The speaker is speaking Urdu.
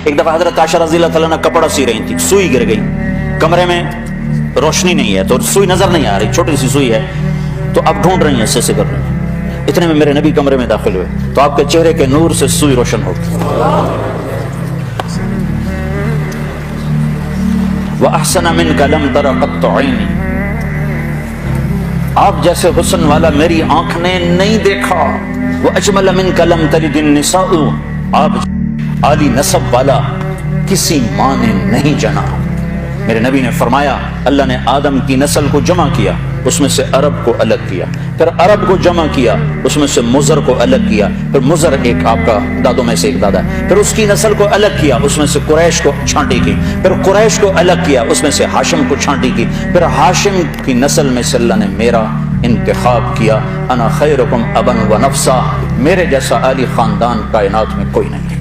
ایک دفعہ حضرت عائشہ رضی اللہ تعالیٰ عنہ کپڑا سی رہی تھی، سوئی گر گئی، کمرے میں روشنی نہیں ہے تو سوئی نظر نہیں آ رہی، چھوٹی سی سوئی ہے، تو اب ڈھونڈ رہی ہیں، ایسے سے کر رہی ہیں۔ اتنے میں میرے نبی کمرے میں داخل ہوئے تو آپ کے چہرے کے نور سے سوئی روشن ہو گئی۔ وَأَحْسَنَ مِنْكَ لَمْ تَرَ قَطُّ عَيْنِي، آپ جیسے حسن والا میری آنکھ نے نہیں دیکھا۔ وَأَجْمَلَ مِنْكَ لَمْ تَلِدِ النِّسَاءُ، آپ عالی نسب والا کسی ماں نے نہیں جنا۔ میرے نبی نے فرمایا اللہ نے آدم کی نسل کو جمع کیا، اس میں سے عرب کو الگ کیا، پھر عرب کو جمع کیا، اس میں سے مضر کو الگ کیا، پھر مضر ایک آپ کا دادوں میں سے ایک دادا ہے، پھر اس کی نسل کو الگ کیا، اس میں سے قریش کو چھانٹی کی، پھر قریش کو الگ کیا، اس میں سے ہاشم کو چھانٹی کی، پھر ہاشم کی نسل میں سے اللہ نے میرا انتخاب کیا۔ انا خیرکم ابا و نفسا، میرے جیسا عالی خاندان کائنات میں کوئی نہیں ہے۔